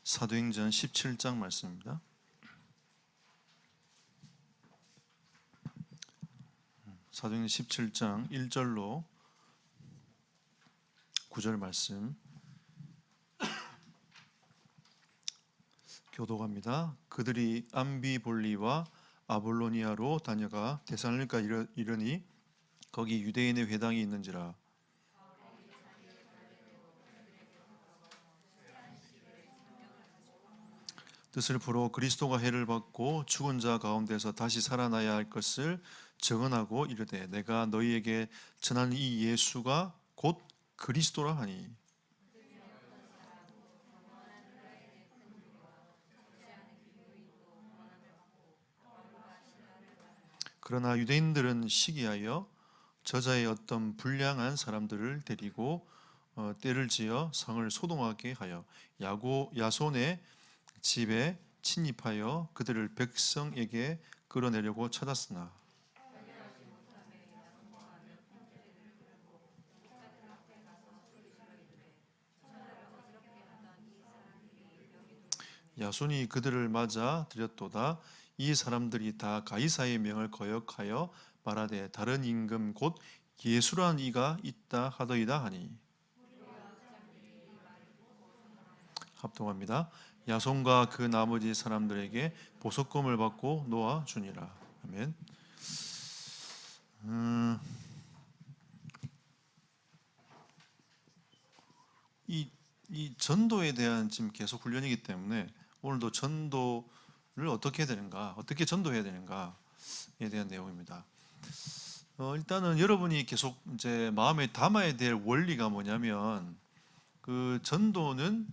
사도행전 17장 말씀입니다. 사도행전 17장 1절로 9절 말씀 교독합니다. 그들이 암비볼리와 아볼로니아로 다녀가 데살로니가 이르니 거기 유대인의 회당이 있는지라. 뜻을 풀어 그리스도가 해를 받고 죽은 자 가운데서 다시 살아나야 할 것을 증언하고 이르되 내가 너희에게 전한 이 예수가 곧 그리스도라 하니. 그러나 유대인들은 시기하여 저자의 어떤 불량한 사람들을 데리고 때를 지어 성을 소동하게 하여 야손의 집에 침입하여 그들을 백성에게 끌어내려고 찾았으나 야손이 그들을 맞아 들였도다. 이 사람들이 다 가이사의 명을 거역하여 말하되 다른 임금 곧 예수란 이가 있다 하더이다 하니. 합동합니다. 야손과 그 나머지 사람들에게 보석금을 받고 놓아 주니라. 아멘. 이 전도에 대한 지금 계속 훈련이기 때문에 오늘도 전도를 어떻게 해야 되는가, 어떻게 전도해야 되는가에 대한 내용입니다. 일단은 여러분이 계속 이제 마음에 담아야 될 원리가 뭐냐면 그 전도는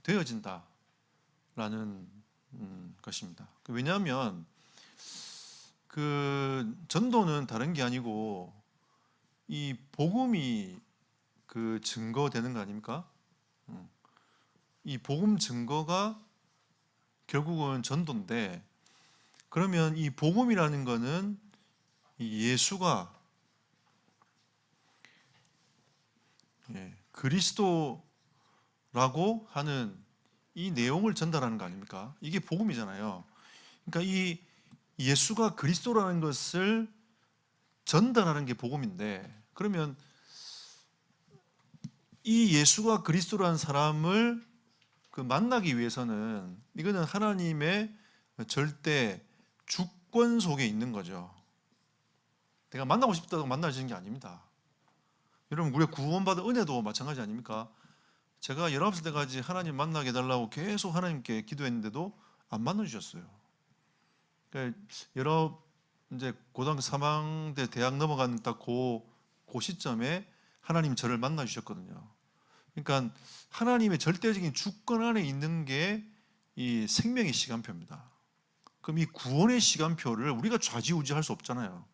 되어진다라는 것입니다. 왜냐하면 그 전도는 다른 게 아니고 이 복음이 그 증거되는 거 아닙니까? 이 복음 증거가 결국은 전도인데, 그러면 이 복음이라는 거는 이 예수가 그리스도라고 하는 이 내용을 전달하는 거 아닙니까? 이게 복음이잖아요. 그러니까 이 예수가 그리스도라는 것을 전달하는 게 복음인데, 그러면 이 예수가 그리스도라는 사람을 그 만나기 위해서는 이거는 하나님의 절대 주권 속에 있는 거죠. 내가 만나고 싶다고 만나지는 게 아닙니다. 여러분, 우리가 구원받은 은혜도 마찬가지 아닙니까? 제가 19살 때까지 하나님 만나게 해달라고 계속 하나님께 기도했는데도 안 만나주셨어요. 그러니까 이제 고등학교 3학년 대학 넘어간 딱 그 시점에 하나님 저를 만나 주셨거든요. 그러니까 하나님의 절대적인 주권 안에 있는 게 이 생명의 시간표입니다. 그럼 이 구원의 시간표를 우리가 좌지우지할 수 없잖아요.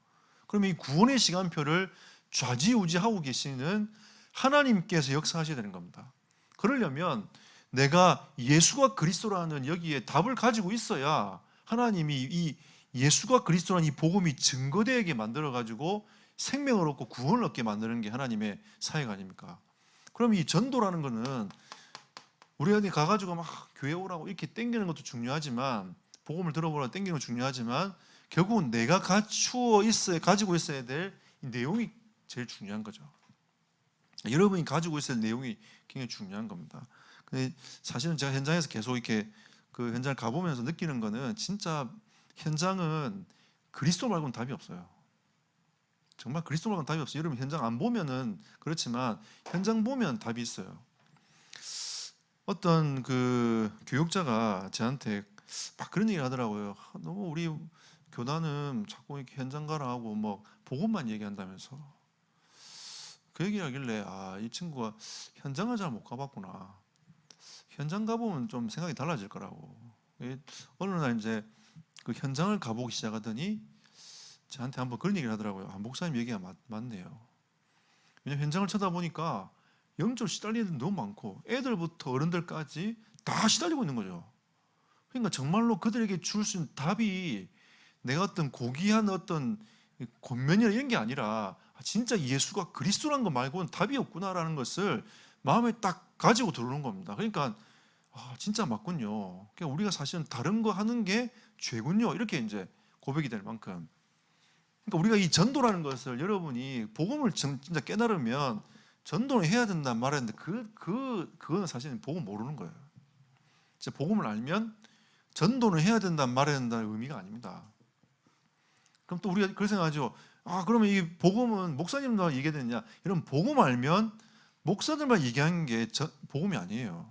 그럼 이 구원의 시간표를 좌지우지하고 계시는 하나님께서 역사하셔야 되는 겁니다. 그러려면 내가 예수가 그리스도라는 여기에 답을 가지고 있어야 하나님이 이 예수가 그리스도라는 이 복음이 증거되게 만들어가지고 생명을 얻고 구원을 얻게 만드는 게 하나님의 사역 아닙니까? 그럼 이 전도라는 거는 우리 어디 가가지고 막 교회 오라고 이렇게 땡기는 것도 중요하지만, 복음을 들어보라고 땡기는 것도 중요하지만, 결국은 내가 가지고 있어야 될 이 내용이 제일 중요한 거죠. 여러분이 가지고 있어야 될 내용이 굉장히 중요한 겁니다. 근데 사실은 제가 현장에서 계속 이렇게 그 현장을 가보면서 느끼는 거는 진짜 현장은 그리스도 말고는 답이 없어요. 정말 그리스도 말고는 답이 없어요. 여러분 현장 안 보면은 그렇지만 현장 보면 답이 있어요. 어떤 그 교육자가 저한테 막 그런 얘기를 하더라고요. 너무 우리 교단은 자꾸 이렇게 현장 가라 하고 뭐 복음만 얘기한다면서. 그 얘기를 하길래 이 친구가 현장을 잘 못 가봤구나. 현장 가보면 좀 생각이 달라질 거라고. 어느 날 이제 그 현장을 가보기 시작하더니 저한테 한번 그런 얘기를 하더라고요. 목사님 얘기가 맞네요. 왜냐면 현장을 쳐다보니까 영적으로 시달리는 애들 너무 많고 애들부터 어른들까지 다 시달리고 있는 거죠. 그러니까 정말로 그들에게 줄 수 있는 답이 내가 어떤 고귀한 어떤 권면이나 이런 게 아니라 진짜 예수가 그리스도라는 거 말고는 답이 없구나라는 것을 마음에 딱 가지고 들어오는 겁니다. 그러니까 진짜 맞군요. 그러니까 우리가 사실은 다른 거 하는 게 죄군요. 이렇게 이제 고백이 될 만큼. 그러니까 우리가 이 전도라는 것을 여러분이 복음을 진짜 깨달으면 전도를 해야 된다 말해야 되는데 그거는 사실은 복음 모르는 거예요. 진짜 복음을 알면 전도는 해야 된다 말해야 된다는 의미가 아닙니다. 그럼 또 우리가 그렇게 생각하죠. 그러면 이 복음은 목사님들만 얘기되느냐? 이런 복음 알면 목사들만 얘기하는 게 복음이 아니에요.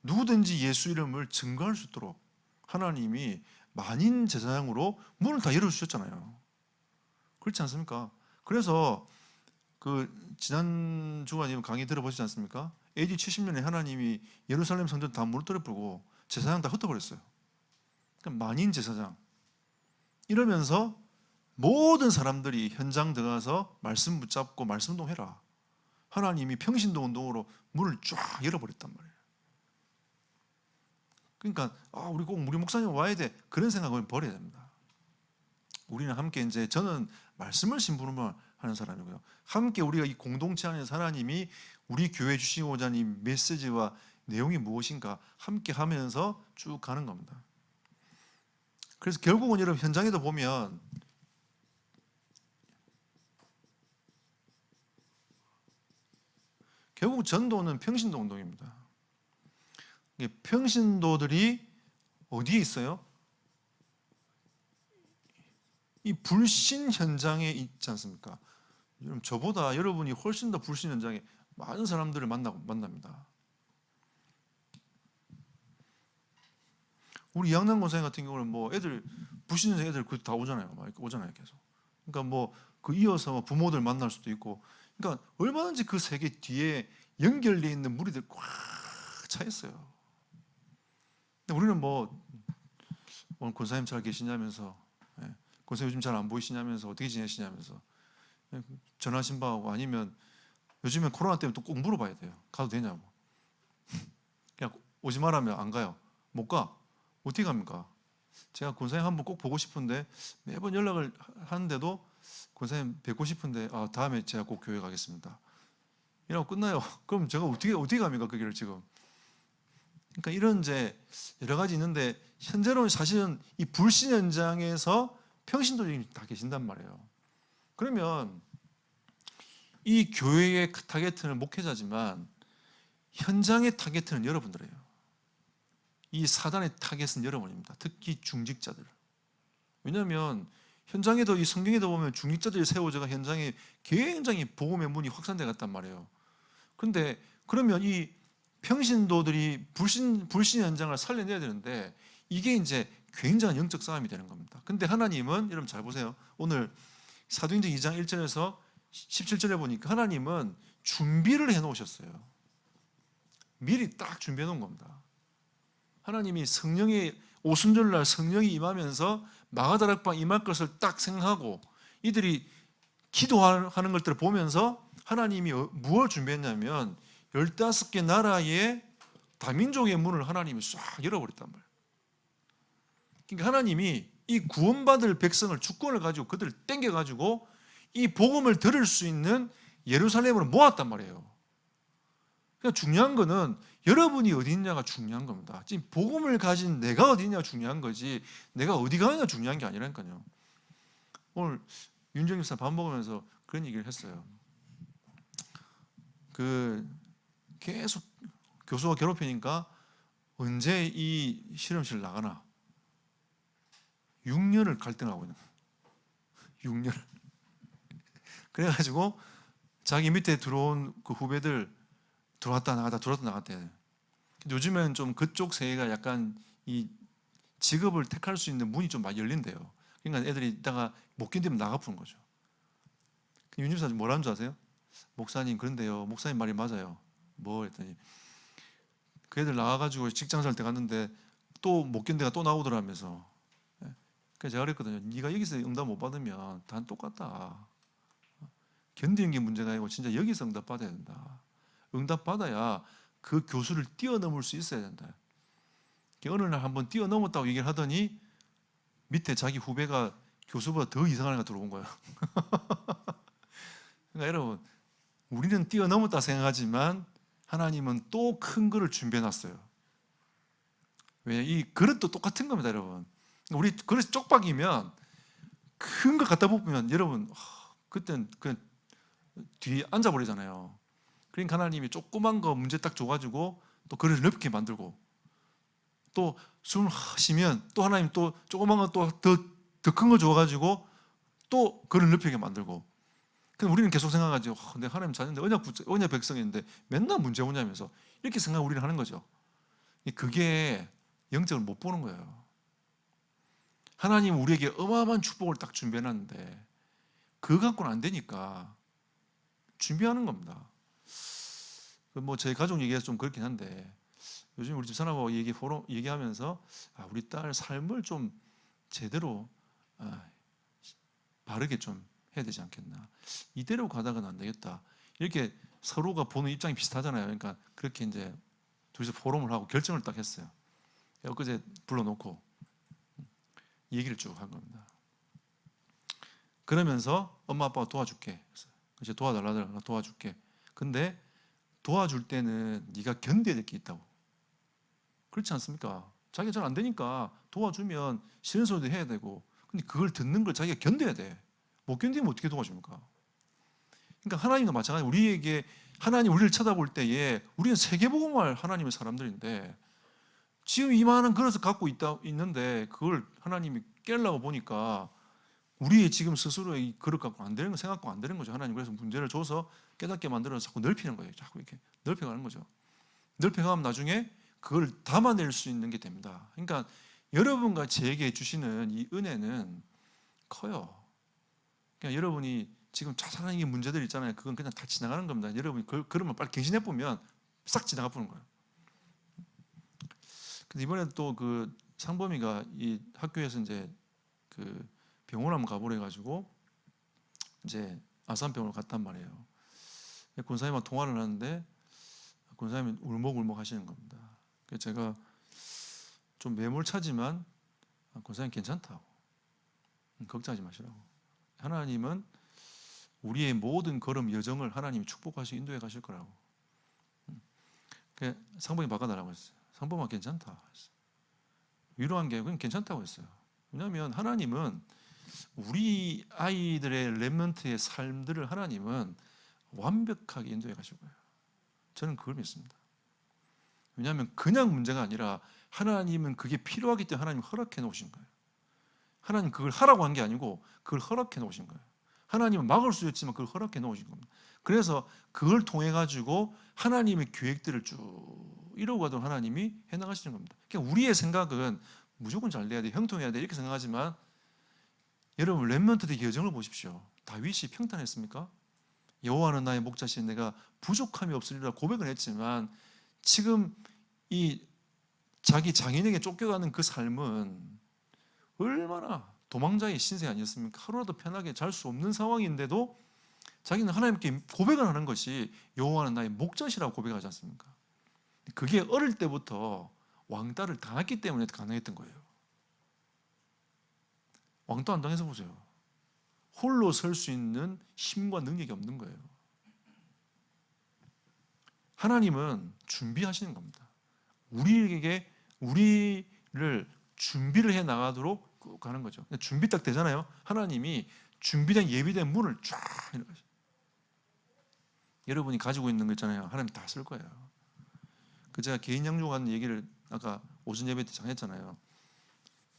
누구든지 예수 이름을 증거할 수 있도록 하나님이 만인 제사장으로 문을 다 열어주셨잖아요. 그렇지 않습니까? 그래서 지난 주간에 강의 들어보시지 않습니까? AD 70년에 하나님이 예루살렘 성전 다 무너뜨려 부고 제사장 다 흩어버렸어요. 그러니까 만인 제사장. 이러면서 모든 사람들이 현장 들어가서 말씀 붙잡고 말씀 운동해라. 하나님이 평신도 운동으로 문을 쫙 열어버렸단 말이에요. 그러니까 우리 꼭 우리 목사님 와야 돼. 그런 생각을 버려야 됩니다. 우리는 함께 이제 저는 말씀을 심부름을 하는 사람이고요. 함께 우리가 이 공동체 안에서 하나님이 우리 교회 주시고자 하는 이 메시지와 내용이 무엇인가 함께 하면서 쭉 가는 겁니다. 그래서 결국은 여러분 현장에도 보면 결국 전도는 평신도 운동입니다. 평신도들이 어디에 있어요? 이 불신 현장에 있지 않습니까? 저보다 여러분이 훨씬 더 불신 현장에 많은 사람들을 만납니다. 우리 양남 권사님 같은 경우는 애들 불신 현장 애들 다 오잖아요. 오잖아요, 계속. 그러니까 이어서 부모들 만날 수도 있고, 그러니까 얼마든지 그 세계 뒤에 연결되어 있는 무리들 꽉 차 있어요. 근데 우리는 오늘 권사님 잘 계시냐면서, 권사님 요즘 잘 안 보이시냐면서, 어떻게 지내시냐면서 전화하신 바하고, 아니면 요즘엔 코로나 때문에 또 꼭 물어봐야 돼요. 가도 되냐고. 그냥 오지 말라면 안 가요. 못 가. 어떻게 갑니까? 제가 권사님 한번 꼭 보고 싶은데 매번 연락을 하는데도 권사님 뵙고 싶은데 다음에 제가 꼭 교회 가겠습니다. 이러고 끝나요. 그럼 제가 어떻게 갑니까? 그 길을 지금. 그러니까 이런 이제 여러 가지 있는데 현재로는 사실은 이 불신 현장에서 평신도들이 다 계신단 말이에요. 그러면 이 교회의 타겟은 목회자지만 현장의 타겟은 여러분들이에요. 이 사단의 타겟은 여러분입니다. 특히 중직자들. 왜냐하면 현장에도 이 성경에도 보면 중직자들이 세워져가 현장에 굉장히 복음의 문이 확산돼 갔단 말이에요. 그런데 그러면 이 평신도들이 불신 현장을 살려내야 되는데 이게 이제 굉장한 영적 싸움이 되는 겁니다. 근데 하나님은 여러분 잘 보세요. 오늘 사도행전 2장 1절에서 17절에 보니까 하나님은 준비를 해 놓으셨어요. 미리 딱 준비해 놓은 겁니다. 하나님이 성령의 오순절날 성령이 임하면서 마가다락방 임할 것을 딱 생각하고 이들이 기도하는 것들을 보면서 하나님이 무엇을 준비했냐면 15개 나라의 다민족의 문을 하나님이 싹 열어버렸단 말이에요. 그러니까 하나님이 이 구원받을 백성을 주권을 가지고 그들을 땡겨가지고 이 복음을 들을 수 있는 예루살렘으로 모았단 말이에요. 그러니까 중요한 거는 여러분이 어디 있냐가 중요한 겁니다. 지금 복음을 가진 내가 어디 있냐가 중요한 거지 내가 어디 가느냐가 중요한 게 아니라니까요. 오늘 윤정희 목사 밥 먹으면서 그런 얘기를 했어요. 계속 교수가 괴롭히니까 언제 이 실험실 나가나 6년을 갈등하고 있는 거예요. 6년을. 그래가지고 자기 밑에 들어온 그 후배들 들어왔다 나갔다 들어왔다 나갔다 해요. 요즘엔 좀 그쪽 세계가 약간 이 직업을 택할 수 있는 문이 좀 많이 열린대요. 그러니까 애들이 이따가 못 견디면 나가 푸는 거죠. 윤주사 뭐라는 줄 아세요? 목사님 그런데요. 목사님 말이 맞아요. 뭐 했더니 그 애들 나와가지고 직장 살 때 갔는데 또 못 견디가 또 나오더라면서. 그래서 제가 그랬거든요. 네가 여기서 응답 못 받으면 다 똑같다. 견디는 게 문제가 아니고 진짜 여기서 응답 받아야 된다. 응답 받아야 그 교수를 뛰어넘을 수 있어야 된다. 어느 날 한번 뛰어넘었다고 얘기를 하더니 밑에 자기 후배가 교수보다 더 이상한 애가 들어온 거예요. 그러니까 여러분, 우리는 뛰어넘었다 생각하지만 하나님은 또 큰 거를 준비해놨어요. 왜? 이 그릇도 똑같은 겁니다, 여러분. 우리 그릇이 쪽박이면 큰 거 갖다 붓으면 여러분, 그땐 그냥 뒤에 앉아버리잖아요. 그러니까 하나님이 조그만 거 문제 딱 줘가지고 또 그릇을 넓게 만들고, 또 숨을 쉬면 또 하나님 또 조그만 거 또 더 큰 거 줘가지고 또 그릇을 넓게 만들고. 근데 우리는 계속 생각하죠. 내가 하나님 자녀인데 언약 백성인데 맨날 문제 오냐면서 이렇게 생각 우리는 하는 거죠. 그게 영적을 못 보는 거예요. 하나님 우리에게 어마어마한 축복을 딱 준비해놨는데 그거 갖고는 안 되니까 준비하는 겁니다. 뭐 저희 가족 얘기가 좀 그렇긴 한데, 요즘 우리 집사람하고 얘기하면서 우리 딸 삶을 좀 제대로 바르게 좀 해야 되지 않겠나, 이대로 가다가는 안 되겠다, 이렇게 서로가 보는 입장이 비슷하잖아요. 그러니까 그렇게 이제 둘이서 포럼을 하고 결정을 딱 했어요. 엊그제 불러놓고 얘기를 쭉 한 겁니다. 그러면서 엄마 아빠가 도와줄게, 이제 도와달라더라. 도와줄게. 근데 도와줄 때는 네가 견뎌야 될 게 있다고. 그렇지 않습니까? 자기가 잘 안 되니까 도와주면 싫은 소리도 해야 되고, 근데 그걸 듣는 걸 자기가 견뎌야 돼. 못 견디면 어떻게 도와줍니까? 그러니까 하나님도 마찬가지. 우리에게 하나님 우리를 쳐다볼 때에 우리는 세계복음할 하나님의 사람들인데, 지금 이만한 그릇을 갖고 있는데 그걸 하나님이 깨려고 보니까 우리의 지금 스스로의 이 그릇 갖고 안 되는 거, 생각하고 안 되는 거죠. 하나님 그래서 문제를 줘서 깨닫게 만들어서 자꾸 넓히는 거예요. 자꾸 이렇게 넓혀가는 거죠. 넓혀가면 나중에 그걸 담아낼 수 있는 게 됩니다. 그러니까 여러분과 제게 주시는 이 은혜는 커요. 그러니까 여러분이 지금 자잘한 문제들 있잖아요. 그건 그냥 다 지나가는 겁니다. 여러분이 그러면 빨리 갱신해 보면 싹 지나가 보는 거예요. 근데 이번에 또 그 상범이가 이 학교에서 이제 그 병원 한번 가보래 가지고 이제 아산병원을 갔단 말이에요. 권사님하고 통화를 하는데 권사님이 울먹울먹 하시는 겁니다. 그래서 제가 좀 매몰차지만 권사님 괜찮다고, 걱정하지 마시라고. 하나님은 우리의 모든 걸음 여정을 하나님이 축복하시고 인도해 가실 거라고. 상범이 바꿔달라고 했어요. 상범아 괜찮다 했어요. 위로한 게 그냥 괜찮다고 했어요. 왜냐하면 하나님은 우리 아이들의 렘넌트의 삶들을 하나님은 완벽하게 인도해 가실 거예요. 저는 그걸 믿습니다. 왜냐하면 그냥 문제가 아니라 하나님은 그게 필요하기 때문에 하나님 허락해 놓으신 거예요. 하나님 그걸 하라고 한 게 아니고 그걸 허락해 놓으신 거예요. 하나님은 막을 수 있지만 그걸 허락해 놓으신 겁니다. 그래서 그걸 통해 가지고 하나님의 계획들을 쭉 이루어가도록 하나님이 해나가시는 겁니다. 그러니까 우리의 생각은 무조건 잘 돼야 돼, 형통해야 돼, 이렇게 생각하지만 여러분 렘넌트들의 여정을 보십시오. 다윗이 평탄했습니까? 여호와는 나의 목자시니 내가 부족함이 없으리라 고백을 했지만 지금 이 자기 장인에게 쫓겨가는 그 삶은 얼마나 도망자의 신세 아니었습니까? 하루라도 편하게 잘 수 없는 상황인데도 자기는 하나님께 고백을 하는 것이 여호와는 나의 목자시라고 고백하지 않습니까? 그게 어릴 때부터 왕따를 당했기 때문에 가능했던 거예요. 왕따 안 당해서 보세요. 홀로 설 수 있는 힘과 능력이 없는 거예요. 하나님은 준비하시는 겁니다. 우리에게 우리를 준비를 해 나가도록 쭉 가는 거죠. 준비 딱 되잖아요. 하나님이 준비된 예비된 문을 쫙 이렇게. 여러분이 가지고 있는 거 있잖아요. 하나님 다 쓸 거예요. 제가 개인 양육하는 얘기를 아까 오전 예배 때 전했잖아요.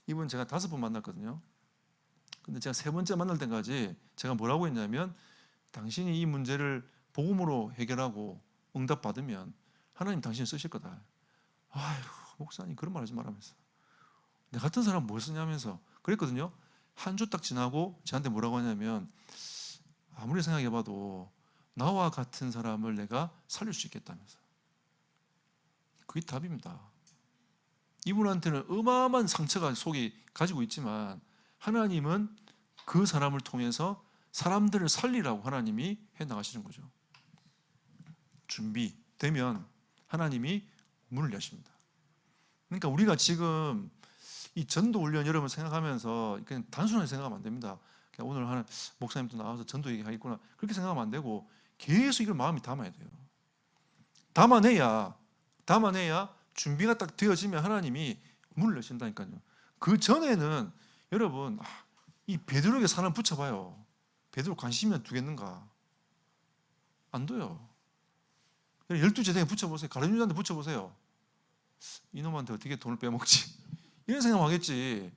이분 제가 5번 만났거든요. 근데 제가 3번째 만날 때까지 제가 뭐라고 했냐면, 당신이 이 문제를 복음으로 해결하고 응답 받으면 하나님 당신 쓰실 거다. 아휴 목사님 그런 말 하지 말라면서, 내 같은 사람 뭘 쓰냐면서 그랬거든요. 한 주 딱 지나고 저한테 뭐라고 하냐면, 아무리 생각해봐도 나와 같은 사람을 내가 살릴 수 있겠다면서. 그게 답입니다. 이분한테는 어마어마한 상처가 속에 가지고 있지만 하나님은 그 사람을 통해서 사람들을 살리라고 하나님이 해나가시는 거죠. 준비되면 하나님이 문을 여십니다. 그러니까 우리가 지금 이 전도 훈련 여러분 생각하면서 그냥 단순하게 생각하면 안 됩니다. 오늘 하는 목사님도 나와서 전도 얘기하겠구나 그렇게 생각하면 안 되고 계속 이걸 마음에 담아야 돼요. 담아내야 준비가 딱 되어지면 하나님이 문을 여신다니까요. 그 전에는 여러분 이 베드로에게 사람 붙여봐요. 베드로 관심이면 두겠는가? 안 돼요. 12제자에 붙여보세요. 가룟 유다한테 붙여보세요. 이놈한테 어떻게 돈을 빼먹지? 이런 생각하겠지.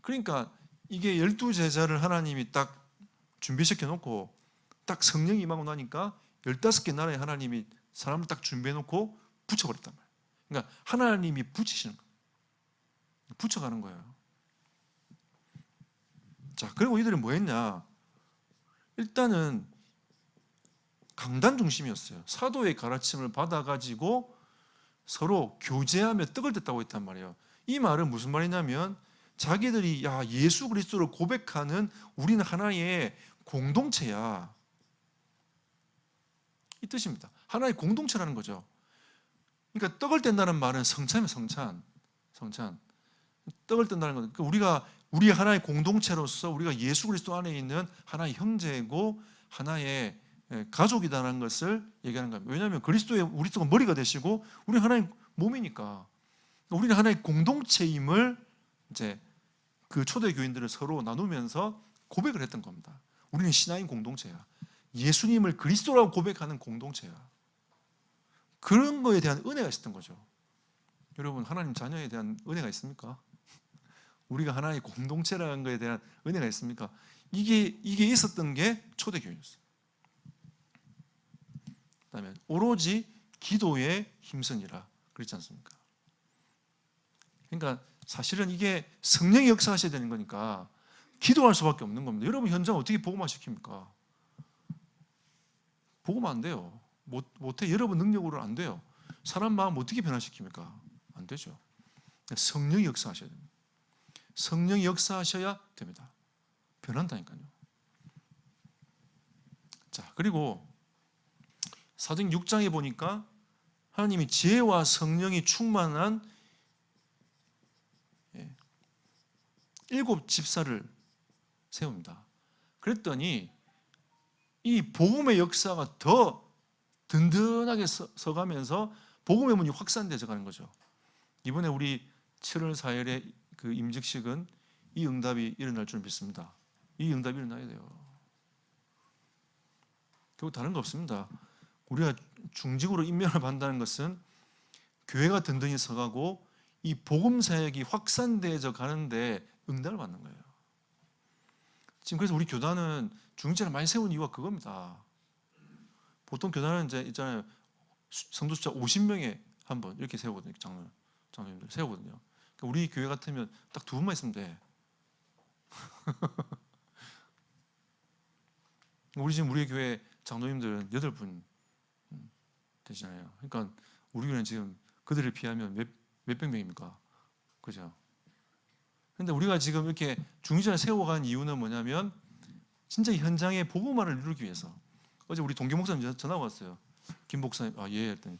그러니까 이게 12제자를 하나님이 딱 준비시켜 놓고 딱 성령이 임하고 나니까 15개 나라의 하나님이 사람을 딱 준비해 놓고 붙여버렸단 말이에요. 그러니까 하나님이 붙이시는 거예요. 붙여가는 거예요. 자, 그리고 이들이 뭐 했냐? 일단은 강단 중심이었어요. 사도의 가르침을 받아가지고 서로 교제하며 떡을 뗐다고 했단 말이에요. 이 말은 무슨 말이냐면 자기들이 예수 그리스도를 고백하는 우리는 하나의 공동체야. 이 뜻입니다. 하나의 공동체라는 거죠. 그러니까 떡을 뗀다는 말은 성찬이에요. 성찬. 떡을 뗀다는 건 우리가 하나의 공동체로서 우리가 예수 그리스도 안에 있는 하나의 형제고 하나의 가족이다라는 것을 얘기하는 겁니다. 왜냐하면 그리스도가 머리가 되시고 우리 하나의 몸이니까 우리는 하나의 공동체임을 이제 그 초대 교인들을 서로 나누면서 고백을 했던 겁니다. 우리는 신앙인 공동체야. 예수님을 그리스도라고 고백하는 공동체야. 그런 거에 대한 은혜가 있었던 거죠. 여러분 하나님 자녀에 대한 은혜가 있습니까? 우리가 하나의 공동체라는 것에 대한 은혜가 있습니까? 이게 있었던 게 초대교회였어요. 그다음에 오로지 기도에 힘쓰니라 그렇지 않습니까? 그러니까 사실은 이게 성령이 역사하셔야 되는 거니까 기도할 수밖에 없는 겁니다. 여러분 현장 어떻게 복음화 시킵니까? 복음화 안 돼요. 못해. 여러분 능력으로는 안 돼요. 사람 마음 어떻게 변화시킵니까? 안 되죠. 성령이 역사하셔야 됩니다. 성령이 역사하셔야 됩니다. 변한다니까요. 자, 그리고 사도행 6장에 보니까 하나님이 지혜와 성령이 충만한 7 집사를 세웁니다. 그랬더니 이 복음의 역사가 더 든든하게 서가면서 복음의 문이 확산되어 가는 거죠. 이번에 우리 7월 4일에 그 임직식은 이 응답이 일어날 줄 믿습니다. 이 응답이 일어나야 돼요. 결국 다른 거 없습니다. 우리가 중직으로 임명을 받는다는 것은 교회가 든든히 서가고 이 복음 사역이 확산되어져 가는데 응답을 받는 거예요. 지금 그래서 우리 교단은 중직자를 많이 세운 이유가 그겁니다. 보통 교단은 이제 있잖아요. 성도 숫자 50명에 한 번 이렇게 세우거든요. 장로님들 세우거든요. 그러니까 우리 교회 같으면 딱 2분만 있으면 돼. 우리 지금 우리 교회 장로님들은 8분 되시잖아요. 그러니까 우리 교회는 지금 그들을 비하면 몇백 명입니까? 그죠? 근데 우리가 지금 이렇게 중직자를 세워간 이유는 뭐냐면 진짜 현장의 복음화를 이루기 위해서. 어제 우리 동기 목사님 전화가 왔어요. 김 목사님, 예 했더니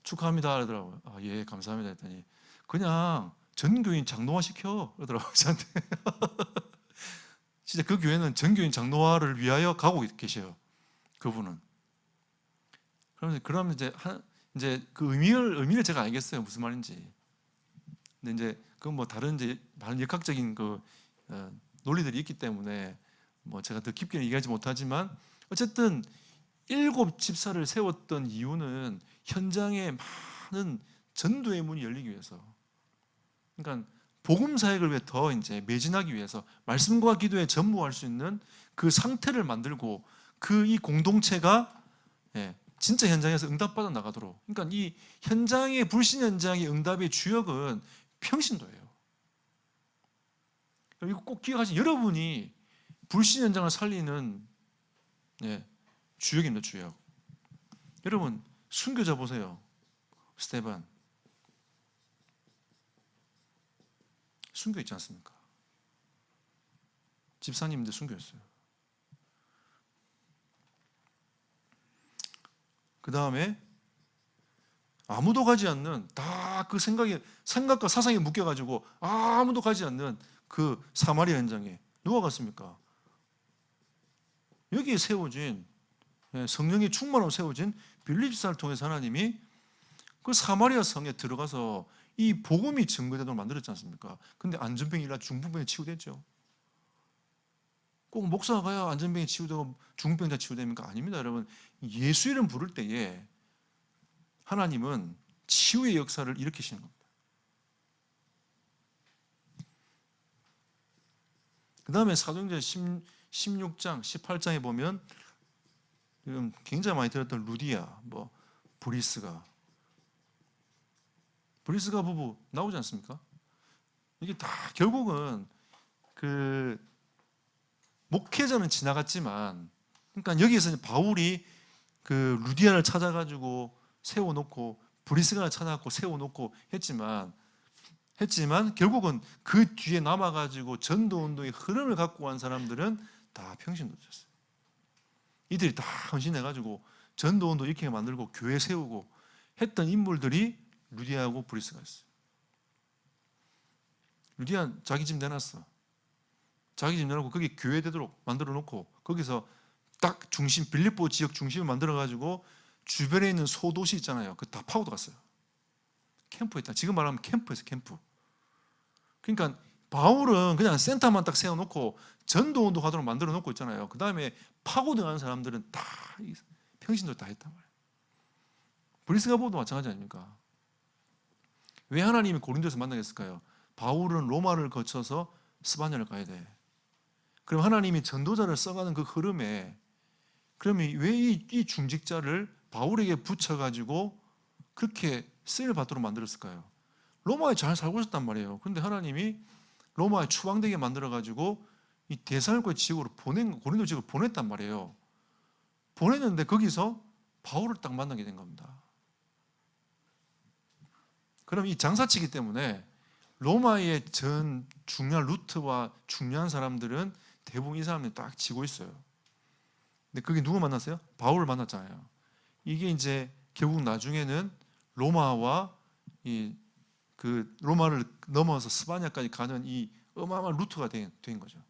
축하합니다 그러더라고요. 예 감사합니다 했더니 그냥 전교인 장로화 시켜 그러더라고요. 저한테. 진짜 그 교회는 전교인 장로화를 위하여 가고 계셔요. 그분은. 그러면 이제 그 의미를 제가 알겠어요. 무슨 말인지. 근데 이제 그건 뭐 다른 역학적인 그 논리들이 있기 때문에 뭐 제가 더 깊게 얘기하지 못하지만 어쨌든 7 집사를 세웠던 이유는 현장에 많은 전도의 문이 열리기 위해서. 그러니까 복음 사역을 위해 더 이제 매진하기 위해서 말씀과 기도에 전무할 수 있는 그 상태를 만들고 이 공동체가 진짜 현장에서 응답받아 나가도록. 그러니까 이 현장의 불신 현장의 응답의 주역은 평신도예요. 이거 꼭 기억하시죠. 여러분이 불신 현장을 살리는 주역입니다. 주역. 여러분 순교자 보세요. 스테반 순교 있지 않습니까? 집사님인데 순교했어요. 그 다음에 아무도 가지 않는 다 그 생각과 사상에 묶여가지고 아무도 가지 않는 그 사마리아 현장에 누가 갔습니까? 여기에 세워진, 성령의 충만함으로 세워진 빌립 지사를 통해서 하나님이 그 사마리아 성에 들어가서 이 복음이 증거되도록 만들었지 않습니까? 근데 안전병이라 중풍병이 치유됐죠. 꼭 목사가 가야 안전병이 치유되고 중풍병이 다 치유됩니까? 아닙니다, 여러분. 예수 이름 부를 때에 하나님은 치유의 역사를 일으키시는 겁니다. 그 다음에 사도행전 16장, 18장에 보면 지금 굉장히 많이 들었던 루디아, 브리스가 부부 나오지 않습니까? 이게 다 결국은 그 목회자는 지나갔지만, 그러니까 여기에서 바울이 그 루디아를 찾아가지고 세워놓고 브리스가를 찾아갖고 세워놓고 했지만 결국은 그 뒤에 남아가지고 전도운동의 흐름을 갖고 간 사람들은 다 평신도였어요. 이들이 다 헌신해가지고 전도운동 이렇게 만들고 교회 세우고 했던 인물들이 루디아하고 브리스가 있어요. 루디아 자기 집 내놨어. 자기 집 내놓고 거기 교회 되도록 만들어 놓고 거기서 딱 중심, 빌립보 지역 중심을 만들어가지고 주변에 있는 소도시 있잖아요. 그 다 파고도 갔어요. 캠프에 있다. 지금 말하면 캠프에서 캠프. 그러니까 바울은 그냥 센터만 딱 세워놓고 전도운동 하도록 만들어 놓고 있잖아요. 그 다음에 파고들어가는 사람들은 다 평신도를 다 했단 말이에요. 브리스가 보도 마찬가지 아닙니까? 왜 하나님이 고린도에서 만나게 했을까요? 바울은 로마를 거쳐서 스바냐를 가야 돼. 그럼 하나님이 전도자를 써가는 그 흐름에, 그러면 왜 이 중직자를 바울에게 붙여가지고 그렇게 쓰임을 받도록 만들었을까요? 로마에 잘 살고 있었단 말이에요. 그런데 하나님이 로마에 추방되게 만들어가지고 이 데살로니가 지역으로 고린도 지역으로 보냈단 말이에요. 보냈는데 거기서 바울을 딱 만나게 된 겁니다. 그럼 이 장사치기 때문에 로마의 전 중요한 루트와 중요한 사람들은 대부분 이 사람들이 딱 지고 있어요. 근데 그게 누구 만났어요? 바울을 만났잖아요. 이게 이제 결국 나중에는 로마와 로마를 넘어서 스바냐까지 가는 이 어마어마한 루트가 된 거죠.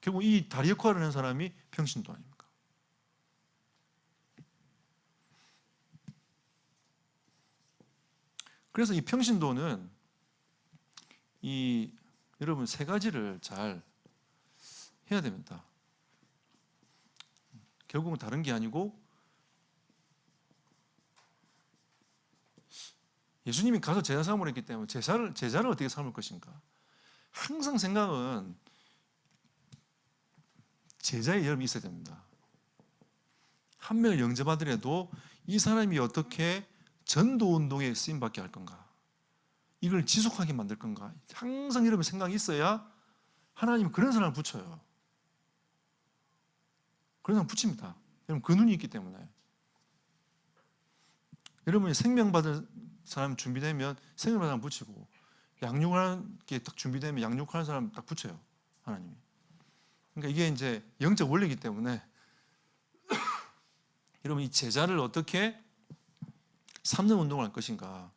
결국 이 다리 역할을 하는 사람이 평신도 아닙니까? 그래서 이 평신도는 여러분 세 가지를 잘 해야 됩니다. 결국은 다른 게 아니고 예수님이 가서 제자 삼으로 했기 때문에 제자를 어떻게 삼을 것인가? 항상 생각은 제자의 여름이 있어야 됩니다. 한 명을 영접하더라도 이 사람이 어떻게 전도운동에 쓰임받게 할 건가? 이걸 지속하게 만들 건가? 항상 여러분 생각이 있어야 하나님은 그런 사람을 붙여요. 그런 사람 붙입니다. 여러분 그 눈이 있기 때문에. 여러분이 생명 받을 사람 준비되면 생명 받을 사람 붙이고, 양육하는 게 딱 준비되면 양육하는 사람 딱 붙여요. 하나님이. 그러니까 이게 이제 영적 원리이기 때문에 여러분 이 제자를 어떻게 삼는 운동을 할 것인가?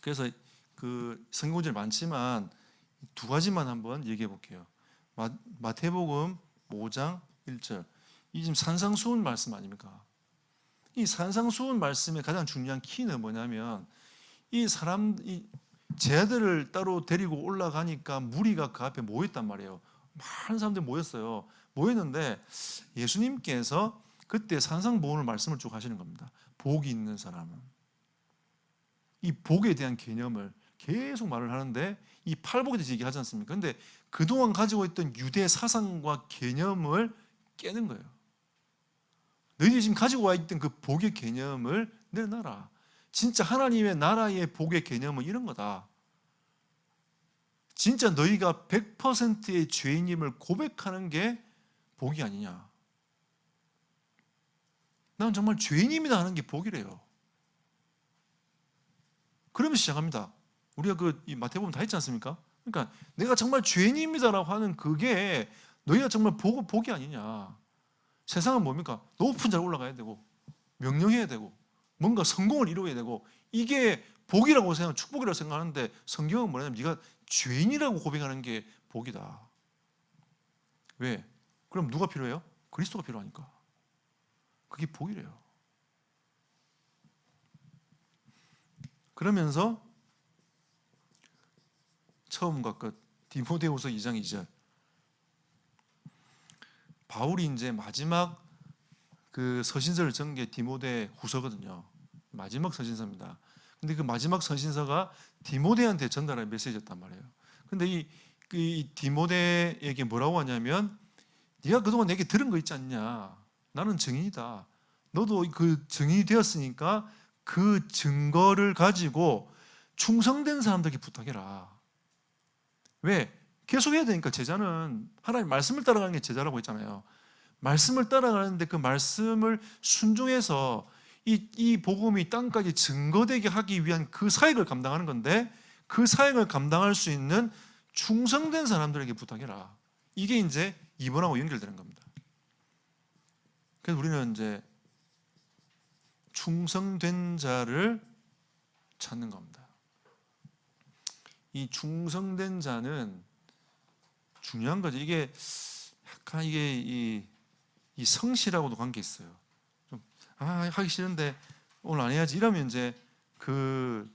그래서 그 성경구절이 많지만 두 가지만 한번 얘기해 볼게요. 마태복음 5장 1절. 이 지금 산상수훈 말씀 아닙니까? 이 산상수훈 말씀의 가장 중요한 키는 뭐냐면 이 제자들을 따로 데리고 올라가니까 무리가 그 앞에 모였단 말이에요. 많은 사람들이 모였어요. 모였는데 예수님께서 그때 산상보훈을 말씀을 쭉 하시는 겁니다. 복이 있는 사람은. 이 복에 대한 개념을 계속 말을 하는데 이 팔복에 대해서 얘기하지 않습니까? 근데 그동안 가지고 있던 유대 사상과 개념을 깨는 거예요. 너희들이 지금 가지고 와 있던 그 복의 개념을 내놔라. 진짜 하나님의 나라의 복의 개념은 이런 거다. 진짜 너희가 100%의 죄인임을 고백하는 게 복이 아니냐. 난 정말 죄인입니다 하는 게 복이래요. 그러면 시작합니다. 우리가 이 마태복음 다 했지 않습니까? 그러니까 내가 정말 죄인입니다라고 하는 그게 너희가 정말 복이 아니냐. 세상은 뭡니까? 높은 자리에 올라가야 되고 명령해야 되고 뭔가 성공을 이루어야 되고 이게 복이라고 생각하는 축복이라고 생각하는데 성경은 뭐냐면 네가 죄인이라고 고백하는 게 복이다. 왜? 그럼 누가 필요해요? 그리스도가 필요하니까. 그게 복이래요. 그러면서 처음과 끝 디모데후서 2장 2절 바울이 이제 마지막 그 서신서를 쓴 게 디모데 후서거든요. 마지막 서신서입니다. 근데 그 마지막 서신서가 디모데한테 전달한 메시지였단 말이에요. 근데 이 디모데에게 뭐라고 하냐면 네가 그동안 내게 들은 거 있지 않냐. 나는 증인이다. 너도 그 증인이 되었으니까 그 증거를 가지고 충성된 사람들에게 부탁해라. 왜? 계속해야 되니까. 제자는 하나님 말씀을 따라가는 게 제자라고 했잖아요. 말씀을 따라가는데 그 말씀을 순종해서 이 복음이 땅까지 증거되게 하기 위한 그 사역을 감당하는 건데, 그 사역을 감당할 수 있는 충성된 사람들에게 부탁해라. 이게 이제 이번하고 연결되는 겁니다. 그래서 우리는 이제 충성된 자를 찾는 겁니다. 이 충성된 자는 중요한 거죠. 이게 약간 이 성실하고도 관계 있어요. 좀 하기 싫은데 오늘 안 해야지 이러면 이제 그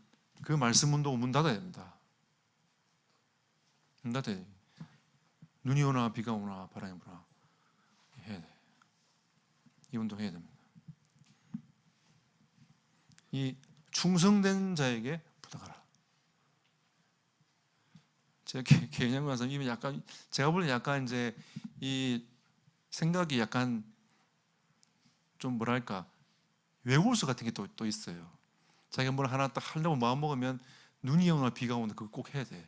말씀 운동 문 닫아야 됩니다. 문 닫아야 돼. 눈이 오나 비가 오나 바람이 부나 해야 돼. 이 운동 해야 됩니다. 이 충성된 자에게 부탁하라. 제가 개념 가서 이미 약간 제가 볼 때 약간 이제 이 생각이 약간 좀 뭐랄까 외골수 같은 게 또 있어요. 자기가 뭘 하나 딱 하려고 마음 먹으면 눈이 오나 비가 오나 그거 꼭 해야 돼.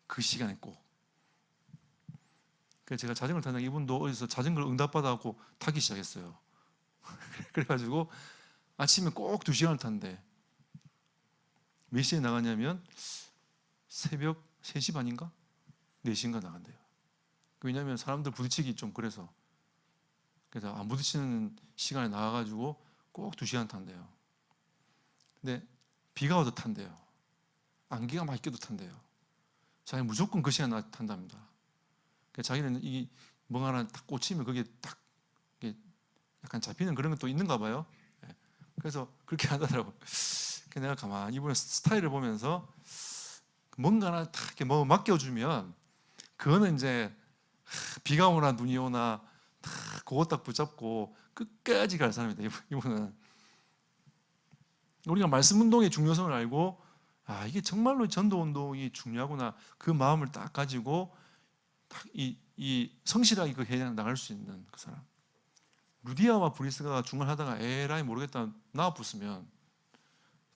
그 시간에 꼭. 그래서 제가 자전거를 타는데 이분도 어디서 자전거를 응답받아갖고 타기 시작했어요. 그래가지고 아침에 꼭 2시간을 탄대. 몇 시에 나가냐면 새벽 3시 반인가? 4시인가 나간대요. 왜냐하면 사람들 부딪히기 좀 그래서 안 부딪히는 시간에 나가가지고 꼭 2시간 탄대요. 근데 비가 와도 탄대요. 안개가 막 껴도 탄대요. 자기는 무조건 그 시간에 탄답니다. 그러니까 자기는 이 뭔가 하나 딱 꽂히면 거기에 딱 약간 잡히는 그런 것도 있는가 봐요. 그래서 그렇게 하더라고. 그래서 내가 가만히 이분의 스타일을 보면서 뭔가 하나 딱 이렇게 뭐 맡겨주면 그거는 이제 비가 오나 눈이 오나 다 그거 딱 붙잡고 끝까지 갈 사람이다. 이분은 우리가 말씀 운동의 중요성을 알고 이게 정말로 전도 운동이 중요하구나 그 마음을 딱 가지고 딱 이 성실하게 그 해양 나갈 수 있는 그 사람. 루디아와 브리스가가 중간하다가 에라이 모르겠다 나와 붙으면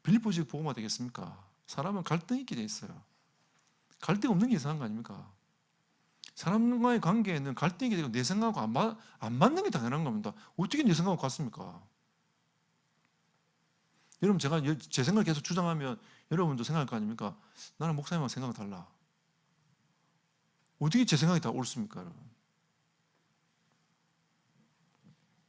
빌립보식 복음화 되겠습니까? 사람은 갈등이 있게 돼 있어요. 갈등 없는 게 이상한 거 아닙니까? 사람과의 관계에는 갈등이 되고 내 생각하고 안 맞는 게 당연한 겁니다. 어떻게 내 생각하고 같습니까? 여러분 제가 제 생각을 계속 주장하면 여러분도 생각할 거 아닙니까? 나는 목사님하고 생각이 달라. 어떻게 제 생각이 다 옳습니까? 여러분?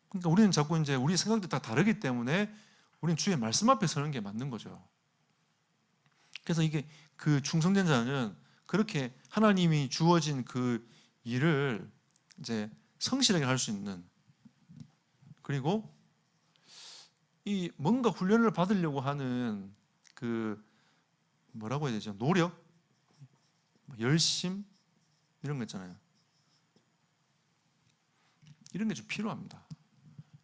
그러니까 우리는 자꾸 이제 우리 생각도 다 다르기 때문에 우리는 주의 말씀 앞에 서는 게 맞는 거죠. 그래서 이게 그 충성된 자는 그렇게 하나님이 주어진 그 일을 이제 성실하게 할 수 있는, 그리고 이 뭔가 훈련을 받으려고 하는 그 뭐라고 해야 되죠? 노력, 열심 이런 거 있잖아요. 이런 게 좀 필요합니다.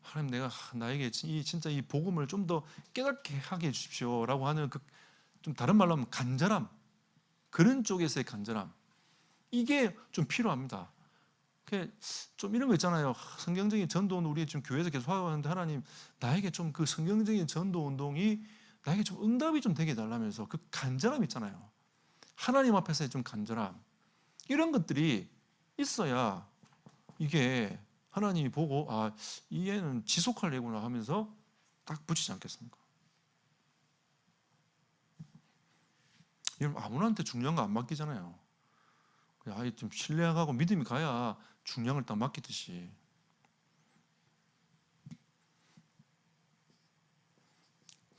하나님 내가 나에게 진짜 이 복음을 좀 더 깨닫게 하게 해주십시오라고 하는 그 좀 다른 말로 하면 간절함, 그런 쪽에서의 간절함, 이게 좀 필요합니다. 좀 이런 거 있잖아요. 성경적인 전도는 우리 지금 교회에서 계속 하는데 하나님 나에게 좀 그 성경적인 전도 운동이 나에게 좀 응답이 좀 되게 달라면서 그 간절함 있잖아요. 하나님 앞에서의 좀 간절함, 이런 것들이 있어야 이게 하나님이 보고 이 애는 지속할 애구나 하면서 딱 붙이지 않겠습니까? 여러분 아무나한테 중요한 거 안 맡기잖아요. 좀 신뢰하고 믿음이 가야 중요한 걸 딱 맡기듯이.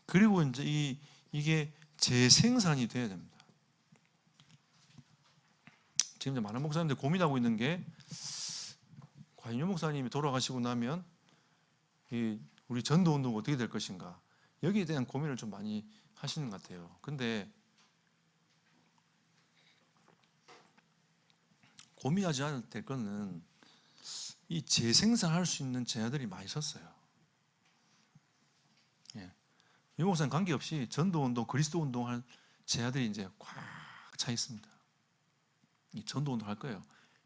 그리고 이제 이게 재생산이 돼야 됩니다. 지금 이제 많은 목사님들 고민하고 있는 게 과연 유 목사님이 돌아가시고 나면 우리 전도운동 어떻게 될 것인가, 여기에 대한 고민을 좀 많이 하시는 것 같아요. 근데 고민하지 않아도 될 거는 이 재생산할 수 있는 제자들이 많이 섰어요. 예. 유 목사님 관계없이 전도운동, 그리스도운동 할 제자들이 이제 꽉 차 있습니다. 이 전도운동 할 거예요.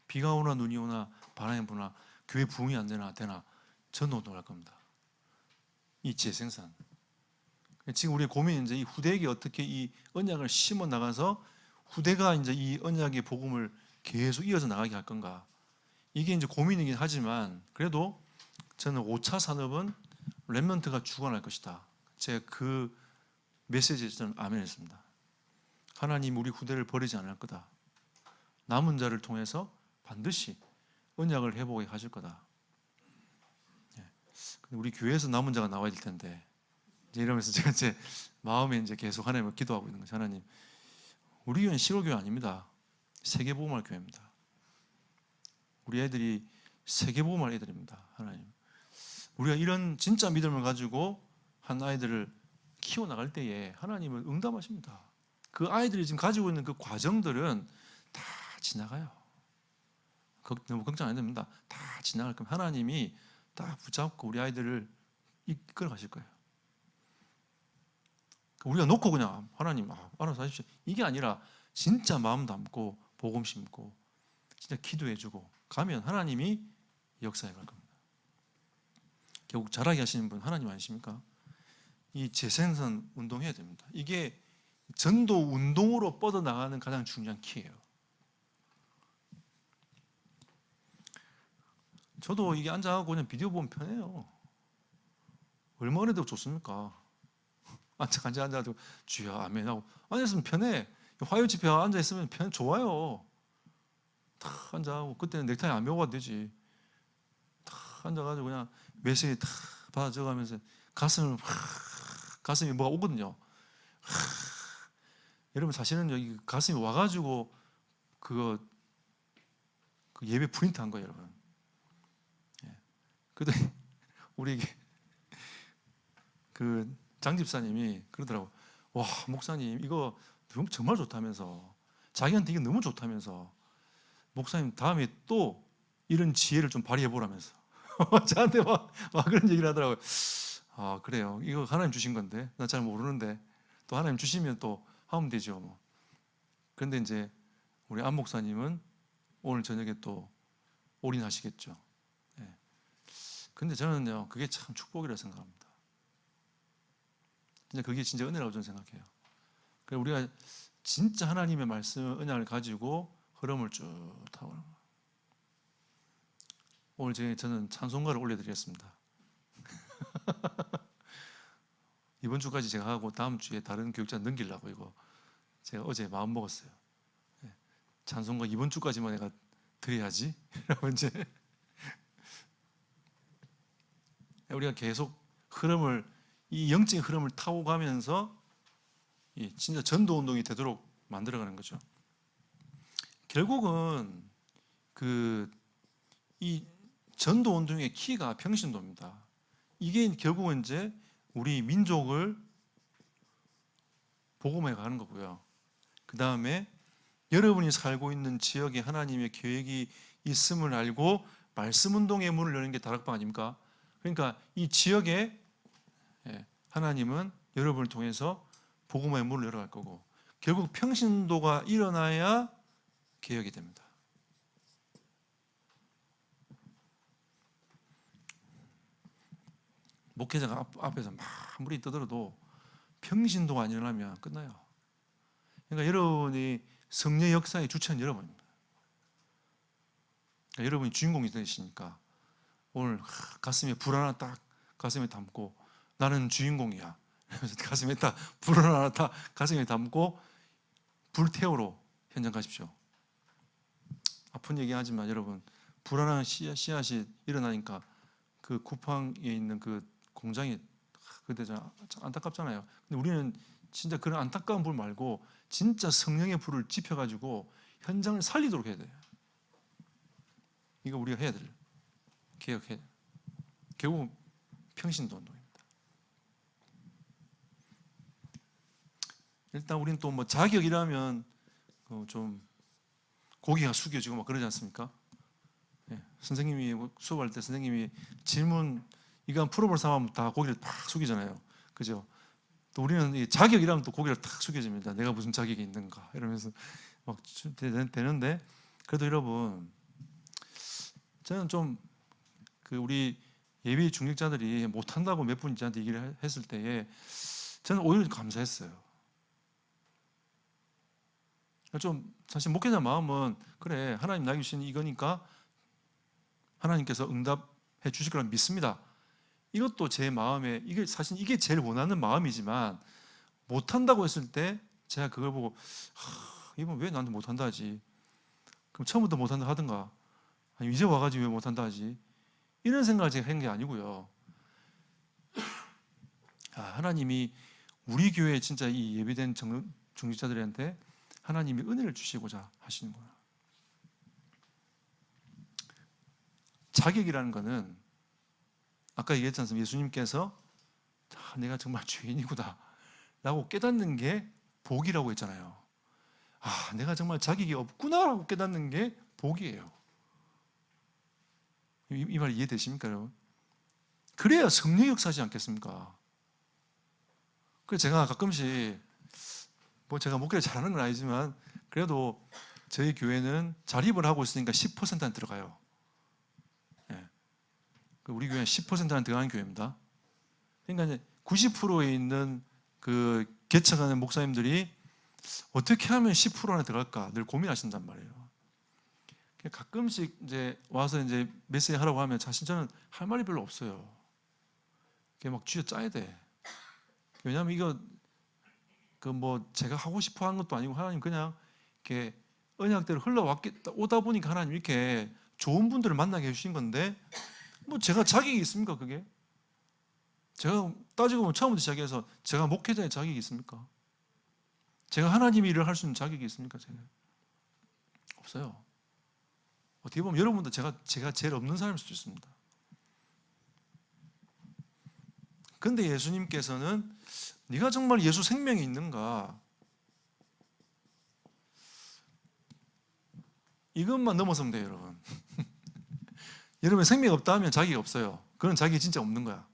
비가 오나 눈이 오나 바람이 부나 교회 부흥이 안 되나 전도운동 할 겁니다. 이 재생산. 지금 우리의 고민은 이제 이 후대에게 어떻게 이 언약을 심어 나가서 후대가 이제 이 언약의 복음을 계속 이어서 나가게 할 건가. 이게 이제 고민이긴 하지만 그래도 저는 5차 산업은 렘넌트가 주관할 것이다. 제가 그 메시지에 저는 아멘했습니다. 하나님 우리 후대를 버리지 않을 거다. 남은 자를 통해서 반드시 언약을 회복하게 하실 거다. 우리 교회에서 남은 자가 나와야 될 텐데, 이제 이러면서 제가 제 마음에 이제 계속 하나님을 기도하고 있는 거죠. 하나님, 우리 교회는 시골교회 아닙니다. 세계복음할 교회입니다. 우리 애들이 세계복음할 애들입니다. 하나님, 우리가 이런 진짜 믿음을 가지고 한 아이들을 키워나갈 때에 하나님은 응답하십니다. 그 아이들이 지금 가지고 있는 그 과정들은 다 지나가요. 너무 걱정 안 됩니다. 다 지나갈 겁니다. 하나님이 딱 붙잡고 우리 아이들을 이끌어 가실 거예요. 우리가 놓고 그냥 하나님 알아서 하십시오, 이게 아니라 진짜 마음 담고 복음 심고 진짜 기도해주고 가면 하나님이 역사해 갈 겁니다. 결국 잘하게 하시는 분 하나님 아니십니까? 이 재생산 운동해야 됩니다. 이게 전도 운동으로 뻗어나가는 가장 중요한 키예요. 저도 이게 앉아가고 그냥 비디오 보면 편해요. 얼마나 해도 좋습니까? 앉아가지고 주여 아멘하고 앉아있으면 편해. 화요 집회 앉아있으면 좋아요. 탁 앉아가고, 그때는 넥타이 안 메고 가도 되지. 탁 앉아가지고 그냥 메시지 탁 받아 적어가면서 가슴이 뭐가 오거든요. 여러분 사실은 여기 가슴이 와가지고 그 예배 프린트 한 거예요, 여러분. 그때 우리 그 장집사님이 그러더라고. 와, 목사님 이거 정말 좋다면서, 자기한테 이게 너무 좋다면서, 목사님 다음에 또 이런 지혜를 좀 발휘해 보라면서 저한테 막 그런 얘기를 하더라고요. 아, 그래요. 이거 하나님 주신 건데 나 잘 모르는데 또 하나님 주시면 또 하면 되죠 뭐. 그런데 이제 우리 안 목사님은 오늘 저녁에 또 올인하시겠죠. 근데 저는요, 그게 참 축복이라 생각합니다. 진짜 그게 진짜 은혜라고 저는 생각해요. 그래서 우리가 진짜 하나님의 말씀, 은혜를 가지고 흐름을 쭉 타고 가는 거예요. 오늘 저는 찬송가를 올려드리겠습니다. 이번 주까지 제가 하고 다음 주에 다른 교육자 넘기려고 이거 제가 어제 마음 먹었어요. 찬송가 이번 주까지만 내가 드려야지. 라고 이제 우리가 계속 이 영적인 흐름을 타고 가면서 진짜 전도 운동이 되도록 만들어가는 거죠. 결국은 이 전도 운동의 키가 평신도입니다. 이게 결국은 이제 우리 민족을 복음해 가는 거고요. 그 다음에 여러분이 살고 있는 지역에 하나님의 계획이 있음을 알고 말씀 운동의 문을 여는 게 다락방 아닙니까? 그러니까 이 지역에 하나님은 여러분을 통해서 복음의 문을 열어갈 거고, 결국 평신도가 일어나야 개혁이 됩니다. 목회자가 앞에서 막 아무리 떠들어도 평신도가 안 일어나면 끝나요. 그러니까 여러분이 성령 역사의 주체는 여러분입니다. 그러니까 여러분이 주인공이 되시니까 오늘 가슴에 불 하나 딱 가슴에 담고 나는 주인공이야. 가슴에 딱 불 하나 딱 가슴에 담고 불태우러 현장 가십시오. 아픈 얘기하지만 여러분, 불안한 씨앗이 일어나니까 그 쿠팡에 있는 그 공장이 그때 참 안타깝잖아요. 근데 우리는 진짜 그런 안타까운 불 말고 진짜 성령의 불을 지펴가지고 현장을 살리도록 해야 돼요. 이거 우리가 해야 돼요. 개혁해. 결국 평신도 운동입니다. 일단 우리는 또 뭐 자격이라면 좀 고개가 숙여지고 막 그러지 않습니까? 예, 선생님이 수업할 때 선생님이 질문 이거 한번 풀어볼 사람 다 고개를 팍 숙이잖아요. 그죠? 또 우리는 이 자격이라면 또 고개를 탁 숙여집니다. 내가 무슨 자격이 있는가 이러면서 막 되는데 그래도 여러분 저는 좀 그 우리 예비 중직자들이 못한다고 몇 분이 저한테 얘기를 했을 때에 저는 오히려 감사했어요. 좀 사실 목회자 마음은 그래 하나님 나에게 주신 이거니까 하나님께서 응답해 주실 거라 믿습니다. 이것도 제 마음에 이게 사실 이게 제일 원하는 마음이지만 못한다고 했을 때 제가 그걸 보고 이분 왜 나한테 못한다 하지? 그럼 처음부터 못한다 하든가 아니면 이제 와가지고 왜 못한다 하지? 이런 생각을 제가 한 게 아니고요. 하나님이 우리 교회에 진짜 이 예비된 중직자들한테 하나님이 은혜를 주시고자 하시는구나. 자격이라는 것은 아까 얘기했지 않습니까? 예수님께서 내가 정말 죄인이구나 라고 깨닫는 게 복이라고 했잖아요. 내가 정말 자격이 없구나 라고 깨닫는 게 복이에요. 이 말 이해되십니까, 여러분? 그래야 성령이 역사하지 않겠습니까? 그래서 제가 가끔씩 뭐 제가 목회를 잘하는 건 아니지만 그래도 저희 교회는 자립을 하고 있으니까 10%는 들어가요. 예. 우리 교회는 10%는 들어가는 교회입니다. 그러니까 이제 90%에 있는 그 개척하는 목사님들이 어떻게 하면 10%나 들어갈까 늘 고민하신단 말이에요. 가끔씩 이제 와서 이제 메시지 하라고 하면 사실 저는 할 말이 별로 없어요. 막 쥐어 짜야 돼. 왜냐하면 이거 그 뭐 제가 하고 싶어 하는 것도 아니고 하나님 그냥 이렇게 언약대로 오다 보니까 하나님 이렇게 좋은 분들을 만나게 해주신 건데 뭐 제가 자격이 있습니까 그게? 제가 따지고 보면 처음부터 시작해서 제가 목회자의 자격이 있습니까? 제가 하나님의 일을 할 수 있는 자격이 있습니까? 제가 없어요. 어떻게 보면 여러분도 제가 제일 없는 사람일 수도 있습니다. 근데 예수님께서는 네가 정말 예수 생명이 있는가? 이것만 넘어서면 돼요, 여러분. 여러분 생명이 없다 하면 자격이 없어요. 그런 자격이 진짜 없는 거야.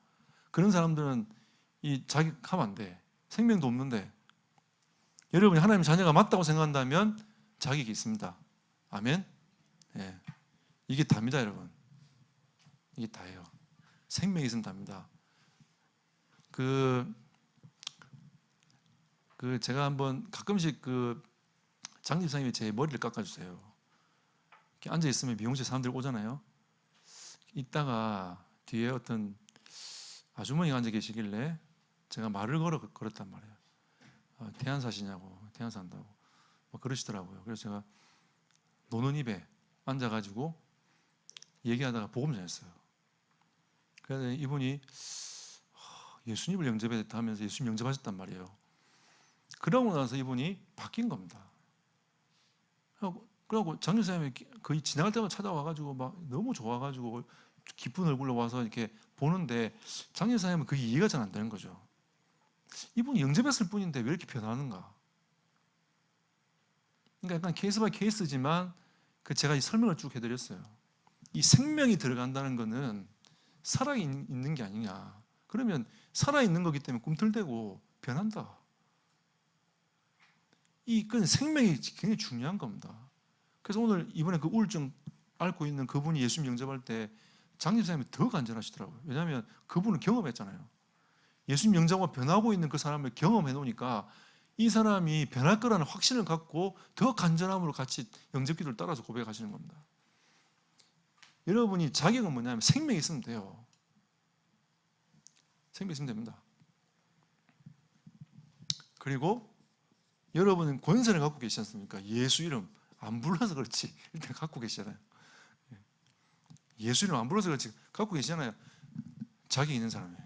그런 사람들은 이 자격하면 안 돼. 생명도 없는데 여러분이 하나님의 자녀가 맞다고 생각한다면 자격이 있습니다. 아멘? 예. 이게 답니다, 여러분. 이게 다예요. 생명이 있으면 답니다. 제가 한번 가끔씩 장집사님이 제 머리를 깎아주세요. 이렇게 앉아 있으면 미용실 사람들 오잖아요. 이따가 뒤에 어떤 아주머니가 앉아 계시길래 제가 말을 걸었단 말이에요. 태안 사시냐고, 태안 산다고 뭐 그러시더라고요. 그래서 제가 노는 입에 앉아가지고 얘기하다가 복음 전했어요. 그래서 이분이 예수님을 영접했다 하면서 예수님 영접하셨단 말이에요. 그러고 나서 이분이 바뀐 겁니다. 그러고 장교사님이 거의 지나갈 때마다 찾아와가지고 막 너무 좋아가지고 기쁜 얼굴로 와서 이렇게 보는데 장교사님은 그게 이해가 잘 안 되는 거죠. 이분이 영접했을 뿐인데 왜 이렇게 변하는가? 그러니까 약간 케이스 바이 케이스지만 제가 이 설명을 쭉 해드렸어요. 이 생명이 들어간다는 것은 살아있는 게 아니냐. 그러면 살아있는 거기 때문에 꿈틀대고 변한다. 그건 생명이 굉장히 중요한 겁니다. 그래서 오늘 이번에 그 우울증 앓고 있는 그분이 예수님 영접할 때 장집사님이 더 간절하시더라고요. 왜냐하면 그분은 경험했잖아요. 예수님 영접하고 변하고 있는 그 사람을 경험해 놓으니까 이 사람이 변할 거라는 확신을 갖고 더 간절함으로 같이 영접기도를 따라서 고백하시는 겁니다. 여러분이 자격은 뭐냐면 생명이 있으면 돼요. 생명이 있으면 됩니다. 그리고 여러분은 권세를 갖고 계시지 않습니까? 예수 이름 안 불러서 그렇지 일단 갖고 계시잖아요. 예수 이름 안 불러서 그렇지 갖고 계시잖아요. 자격 있는 사람이에요.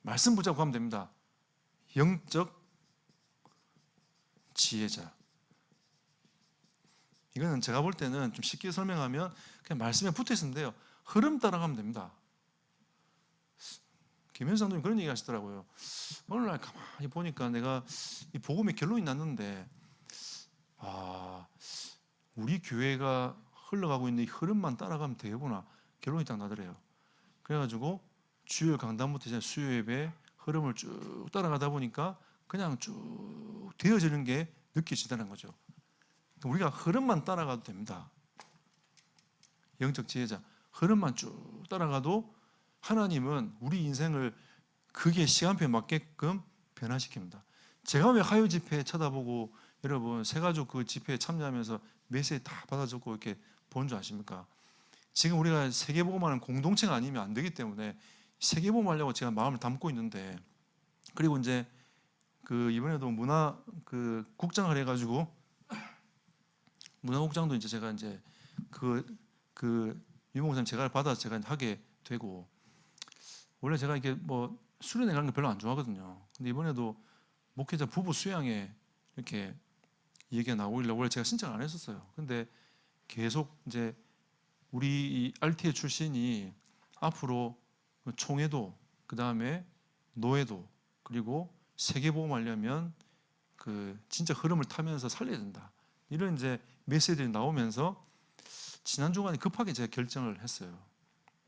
말씀 붙잡고 하면 됩니다. 영적 지혜자. 이거는 제가 볼 때는 좀 쉽게 설명하면 그냥 말씀에 붙어 있으면 돼요. 흐름 따라가면 됩니다. 김현수 장로님 그런 얘기 하시더라고요. 어느 날 가만히 보니까 내가 이 복음의 결론이 났는데, 우리 교회가 흘러가고 있는 이 흐름만 따라가면 되구나, 결론이 딱 나더래요. 그래가지고 주요 강단부터 이제 수요 예배 흐름을 쭉 따라가다 보니까 그냥 쭉 되어지는 게 느껴지다는 거죠. 우리가 흐름만 따라가도 됩니다. 영적 지혜자, 흐름만 쭉 따라가도 하나님은 우리 인생을 그게 시간표에 맞게끔 변화시킵니다. 제가 왜 화요 집회 쳐다보고 여러분 새가족 그 집회에 참여하면서 메시지 다 받아 적고 이렇게 본 줄 아십니까? 지금 우리가 세계복음하는 공동체가 아니면 안 되기 때문에 세계복음 하려고 제가 마음을 담고 있는데, 그리고 이제 그 이번에도 문화 그 국장을 해가지고 문화국장도 이제 제가 이제 그 유목사님 제가 받아서 제가 하게 되고, 원래 제가 이게 뭐 수련회 가는 거 별로 안 좋아하거든요. 근데 이번에도 목회자 부부 수양에 이렇게 얘기가 나오길래 원래 제가 신청 안 했었어요. 근데 계속 이제 우리 이 RTA 출신이 앞으로 총회도, 그 다음에 노회도, 그리고 세계복음 하려면 그 진짜 흐름을 타면서 살려야 된다, 이런 이제 메시지들이 나오면서 지난 주간에 급하게 제가 결정을 했어요.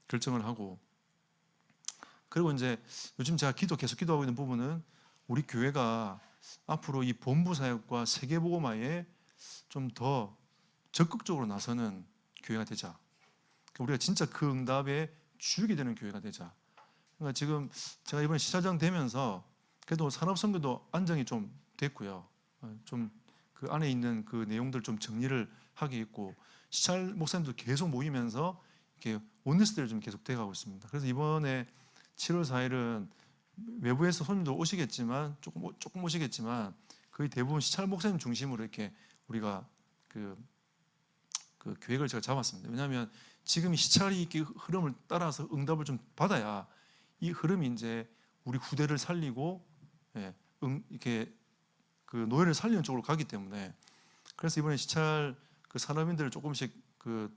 결정을 하고, 그리고 이제 요즘 제가 계속 기도하고 있는 부분은 우리 교회가 앞으로 이 본부 사역과 세계복음화에 좀 더 적극적으로 나서는 교회가 되자. 우리가 진짜 그 응답에 주역이 되는 교회가 되자. 그러니까 지금 제가 이번에 시사장 되면서 그래도 산업선교도 안정이 좀 됐고요. 좀 그 안에 있는 그 내용들 좀 정리를 하게 있고, 시찰 목사님도 계속 모이면서 이렇게 원리스들이 좀 계속 돼가고 있습니다. 그래서 이번에 7월 4일은 외부에서 손님도 오시겠지만 조금 오시겠지만 거의 대부분 시찰 목사님 중심으로 이렇게 우리가 그 계획을 제가 잡았습니다. 왜냐하면 지금 시찰이 이렇게 흐름을 따라서 응답을 좀 받아야 이 흐름이 이제 우리 후대를 살리고 이렇게 그 노예를 살리는 쪽으로 가기 때문에, 그래서 이번에 시찰 그 산업인들을 조금씩 그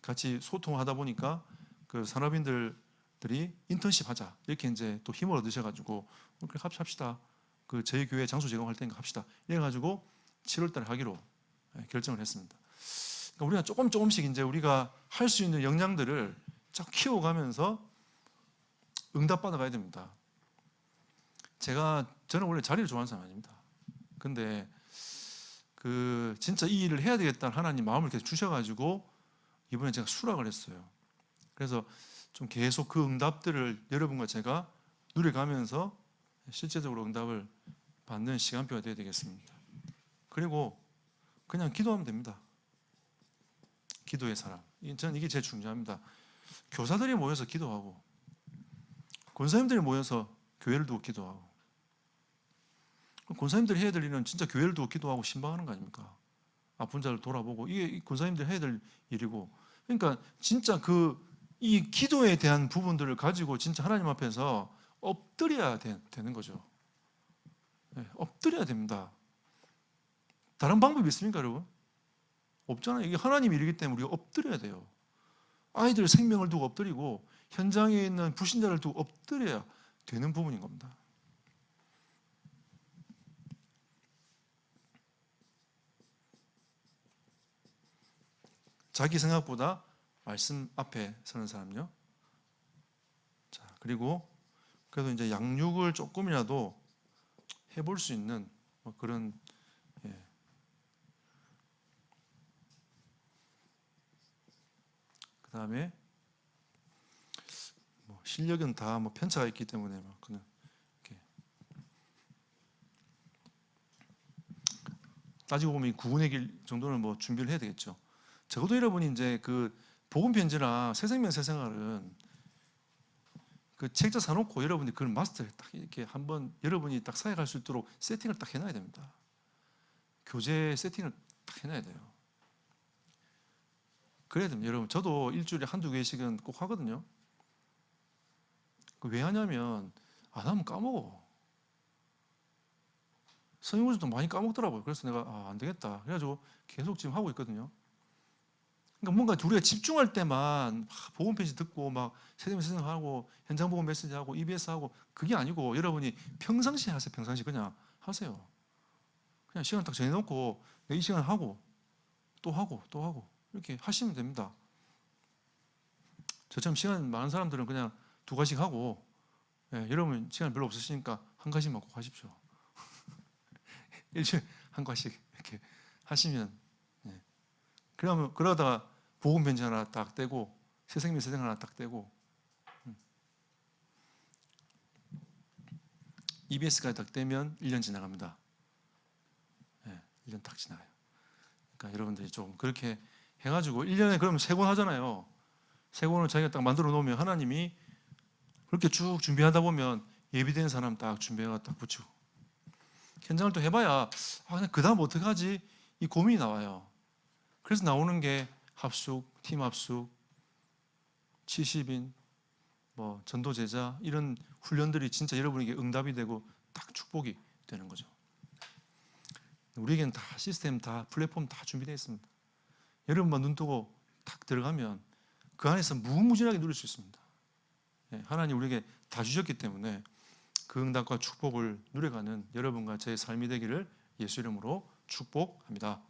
같이 소통하다 보니까 그 산업인들이 인턴십 하자 이렇게 이제 또 힘을 얻으셔가지고 그렇게 합시다. 그 저희 교회 장소 제공할 테니까 합시다. 이래가지고 7월달에 하기로 결정을 했습니다. 그러니까 우리가 조금씩 이제 우리가 할 수 있는 역량들을 쫙 키워가면서 응답받아 가야 됩니다. 저는 원래 자리를 좋아하는 사람 아닙니다. 근데 그 진짜 이 일을 해야 되겠다는 하나님 마음을 계속 주셔가지고 이번에 제가 수락을 했어요. 그래서 좀 계속 그 응답들을 여러분과 제가 누려가면서 실제적으로 응답을 받는 시간표가 되어야 되겠습니다. 그리고 그냥 기도하면 됩니다. 기도의 사람. 저는 이게 제일 중요합니다. 교사들이 모여서 기도하고, 권사님들이 모여서 교회를 두고 기도하고, 권사님들이 해야 될 일은 진짜 교회를 두고 기도하고 신방하는 거 아닙니까? 아픈 자를 돌아보고, 이게 권사님들이 해야 될 일이고, 그러니까 진짜 이 기도에 대한 부분들을 가지고 진짜 하나님 앞에서 엎드려야 되는 거죠. 엎드려야 됩니다. 다른 방법이 있습니까, 여러분? 없잖아요. 이게 하나님 일이기 때문에 우리가 엎드려야 돼요. 아이들 생명을 두고 엎드리고 현장에 있는 불신자를 두고 엎드려야 되는 부분인 겁니다. 자기 생각보다 말씀 앞에 서는 사람요. 자, 그리고 그래도 이제 양육을 조금이라도 해볼 수 있는 뭐 그런 그 다음에 뭐 실력은 다 뭐 편차가 있기 때문에 막 그냥 이렇게 따지고 보면 구분의 길 정도는 뭐 준비를 해야 되겠죠. 적어도 여러분이 이제 그 복음 편지나 새생명 새생활은 그 책자 사놓고 여러분이 그걸 마스터를 딱 이렇게 한번 여러분이 딱 사역할 수 있도록 세팅을 딱 해놔야 됩니다. 교재 세팅을 딱 해놔야 돼요. 그래야 됩니다. 여러분, 저도 일주일에 한두 개씩은 꼭 하거든요. 왜 하냐면 안 하면 까먹어. 성경구절도 많이 까먹더라고요. 그래서 내가 안 되겠다. 그래가지고 계속 지금 하고 있거든요. 그러니까 뭔가 우리가 집중할 때만 복음 편지 듣고 막 세대명 세상하고 현장 복음 메시지하고 EBS 하고 그게 아니고 여러분이 평상시에 하세요. 평상시 그냥 하세요. 그냥 시간 딱 정해놓고 이 시간 하고 또 하고 또 하고 이렇게 하시면 됩니다. 저처럼 시간 많은 사람들은 그냥 2가지씩 하고, 여러분 시간 별로 없으시니까 1가지만 꼭 하십시오. 일주일에 1가지씩 이렇게 하시면, 그러다가 복음 편지 하나 딱 떼고 새생명 세상 하나 딱 떼고 EBS까지 딱 떼면 1년 지나갑니다. 1년 딱 지나요. 그러니까 여러분들이 좀 그렇게 해가지고 1년에 그러면 3권 하잖아요. 3권을 자기가 딱 만들어 놓으면 하나님이 그렇게 쭉 준비하다 보면 예비된 사람 딱 준비해가 딱 붙이고, 현장을 또 해봐야 그냥 그 다음 어떻게 하지? 이 고민이 나와요. 그래서 나오는 게 합숙, 팀 합숙, 70인, 뭐 전도 제자 이런 훈련들이 진짜 여러분에게 응답이 되고 딱 축복이 되는 거죠. 우리에게는 다 시스템, 다 플랫폼 다 준비되어 있습니다. 여러분만 눈 뜨고 딱 들어가면 그 안에서 무궁무진하게 누릴 수 있습니다. 하나님 우리에게 다 주셨기 때문에 그 응답과 축복을 누려가는 여러분과 제 삶이 되기를 예수 이름으로 축복합니다.